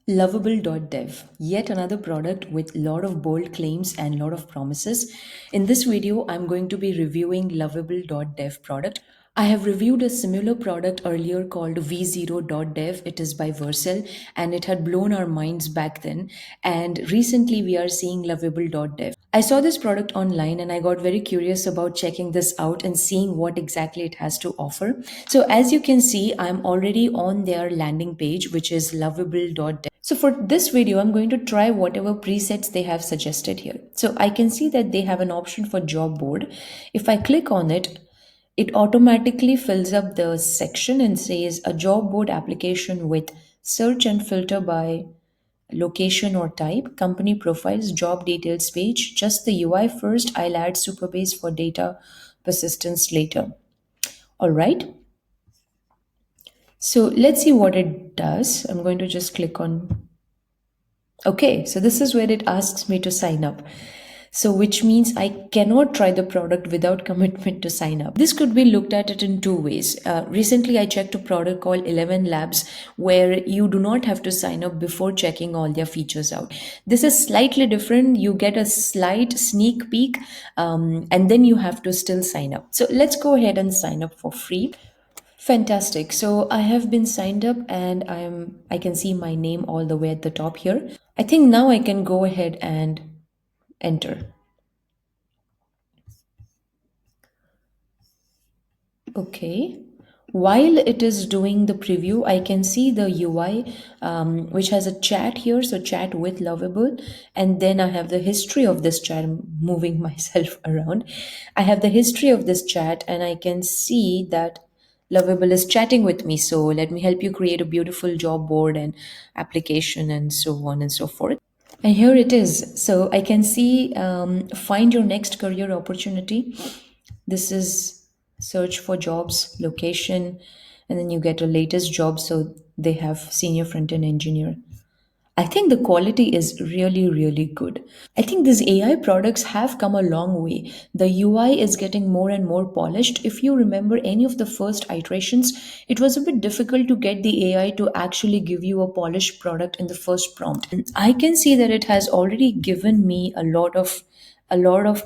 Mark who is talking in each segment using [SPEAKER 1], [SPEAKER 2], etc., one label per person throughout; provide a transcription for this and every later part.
[SPEAKER 1] Lovable.dev, yet another product with a lot of bold claims and a lot of promises. In this video, I'm going to be reviewing Lovable.dev product. I have reviewed a similar product earlier called V0.dev. It is by Vercel and it had blown our minds back then. And recently we are seeing Lovable.dev. I saw this product online and I got very curious about checking this out and seeing what exactly it has to offer. So as you can see, I'm already on their landing page, which is Lovable.dev. So for this video, I'm going to try whatever presets they have suggested here. So I can see that they have an option for job board. If I click on it, it automatically fills up the section and says a job board application with search and filter by location or type, company profiles, job details page, just the UI first. I'll add Superbase for data persistence later. All right. So let's see what it does. I'm going to just click on. Okay, so this is where it asks me to sign up. So which means I cannot try the product without commitment to sign up. This could be looked at it in two ways. Recently, I checked a product called 11 Labs where you do not have to sign up before checking all their features out. This is slightly different. You get a slight sneak peek and then you have to still sign up. So let's go ahead and sign up for free. Fantastic. So I have been signed up and I can see my name all the way at the top here. I think now I can go ahead and enter. Okay. While it is doing the preview, I can see the UI, which has a chat here. So chat with Lovable. And then I have the history of this chat. I'm moving myself around. I have the history of this chat and I can see that Lovable is chatting with me. So let me help you create a beautiful job board and application and so on and so forth. And here it is. So I can see find your next career opportunity. This is search for jobs, location, and then you get a latest job. So they have senior front end engineer. I think the quality is really, really good. I think these AI products have come a long way. The UI is getting more and more polished. If you remember any of the first iterations, it was a bit difficult to get the AI to actually give you a polished product in the first prompt. And I can see that it has already given me a lot of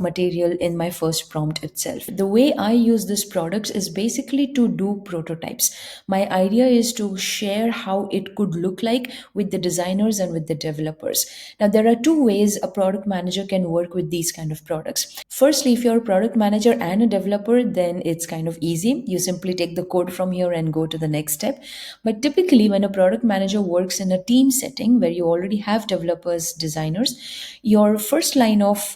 [SPEAKER 1] material in my first prompt itself. The way I use this products is basically to do prototypes. My idea is to share how it could look like with the designers and with the developers. Now, there are two ways a product manager can work with these kind of products. Firstly, if you're a product manager and a developer, then it's kind of easy. You simply take the code from here and go to the next step. But typically, when a product manager works in a team setting where you already have developers, designers, your first line of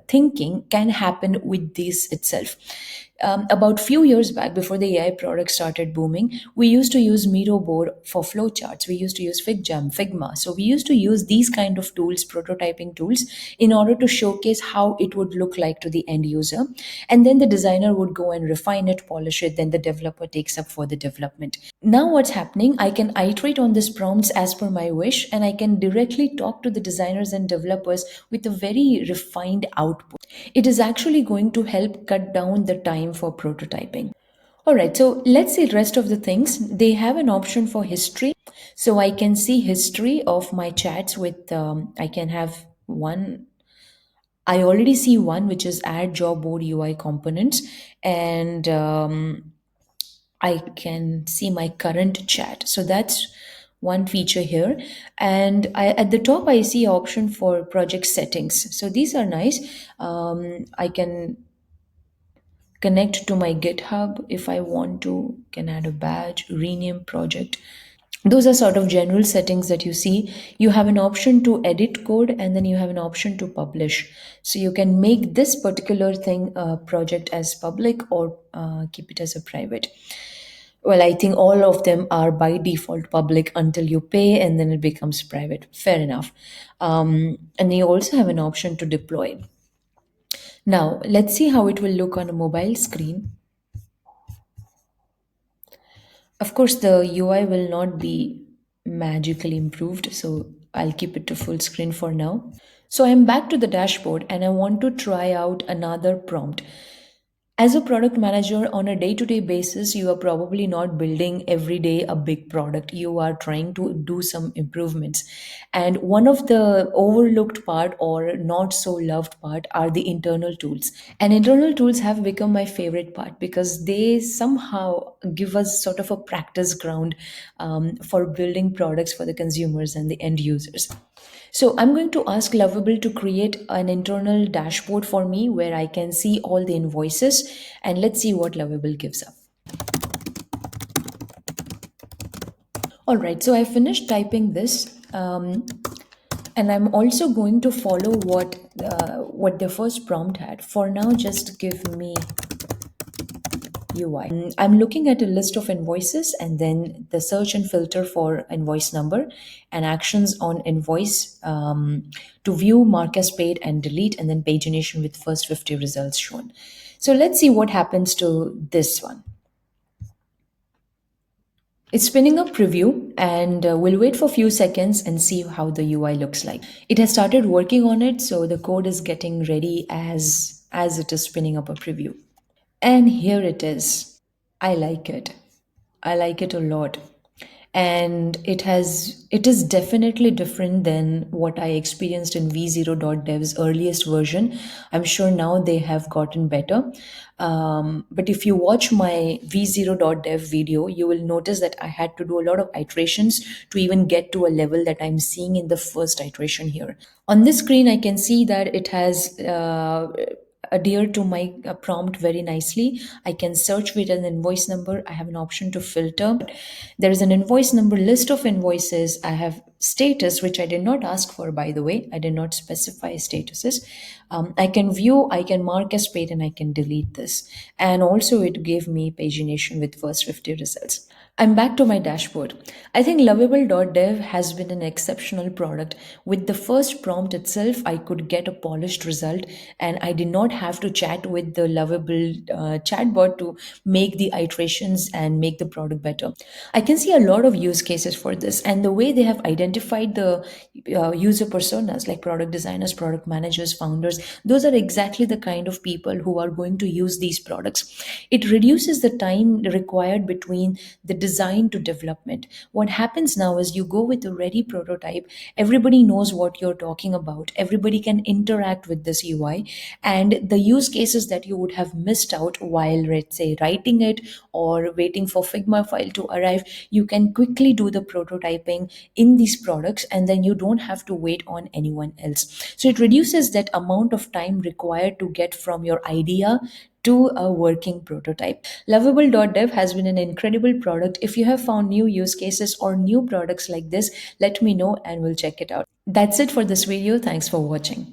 [SPEAKER 1] thinking can happen with this itself. About few years back, before the AI product started booming, we used to use Miro board for flowcharts. We used to use Figma. So we used to use these kind of tools, prototyping tools, in order to showcase how it would look like to the end user. And then the designer would go and refine it, polish it, then the developer takes up for the development. Now what's happening, I can iterate on these prompts as per my wish, and I can directly talk to the designers and developers with a very refined output. It is actually going to help cut down the time for prototyping. All right, so let's see rest of the things. They have an option for history. So I can see history of my chats with, I can have one. I already see one, which is add job board UI components. And I can see my current chat. So that's one feature here. And at the top, I see option for project settings. So these are nice. I can connect to my GitHub if I want to, can add a badge, rename project. Those are sort of general settings that you see. You have an option to edit code and then you have an option to publish. So you can make this particular thing a project as public or keep it as a private. Well, I think all of them are by default public until you pay and then it becomes private. Fair enough. And you also have an option to deploy. Now, let's see how it will look on a mobile screen. Of course, the UI will not be magically improved, so I'll keep it to full screen for now. So I'm back to the dashboard and I want to try out another prompt. As a product manager on a day to day basis, you are probably not building every day a big product. You are trying to do some improvements. And one of the overlooked part or not so loved part are the internal tools. And internal tools have become my favorite part because they somehow give us sort of a practice ground for building products for the consumers and the end users. So I'm going to ask Lovable to create an internal dashboard for me where I can see all the invoices, and let's see what Lovable gives up. All right, so I finished typing this, and I'm also going to follow what the first prompt had. For now, just give me UI. I'm looking at a list of invoices and then the search and filter for invoice number and actions on invoice to view, mark as paid, and delete, and then pagination with first 50 results shown. So let's see what happens to this one. It's spinning up preview and we'll wait for a few seconds and see how the UI looks like. It has started working on it, so the code is getting ready as it is spinning up a preview. And here it is. I like it. I like it a lot. And it is definitely different than what I experienced in v0.dev's earliest version. I'm sure now they have gotten better. But if you watch my v0.dev video, you will notice that I had to do a lot of iterations to even get to a level that I'm seeing in the first iteration here. On this screen, I can see that it has adhere to my prompt very nicely. I can search with an invoice number. I have an option to filter. There is an invoice number list of invoices. I have status, which I did not ask for, by the way. I did not specify statuses. I can view, I can mark as paid, and I can delete this. And also it gave me pagination with first 50 results. I'm back to my dashboard. I think Lovable.dev has been an exceptional product. With the first prompt itself, I could get a polished result and I did not have to chat with the Lovable chatbot to make the iterations and make the product better. I can see a lot of use cases for this, and the way they have identified the user personas like product designers, product managers, founders, those are exactly the kind of people who are going to use these products. It reduces the time required between the design to development. What happens now is you go with a ready prototype, everybody knows what you're talking about, everybody can interact with this UI, and the use cases that you would have missed out while, let's say, writing it or waiting for Figma file to arrive, you can quickly do the prototyping in these products and then you don't have to wait on anyone else. So it reduces that amount of time required to get from your idea to a working prototype. Lovable.dev has been an incredible product. If you have found new use cases or new products like this, let me know and we'll check it out. That's it for this video. Thanks for watching.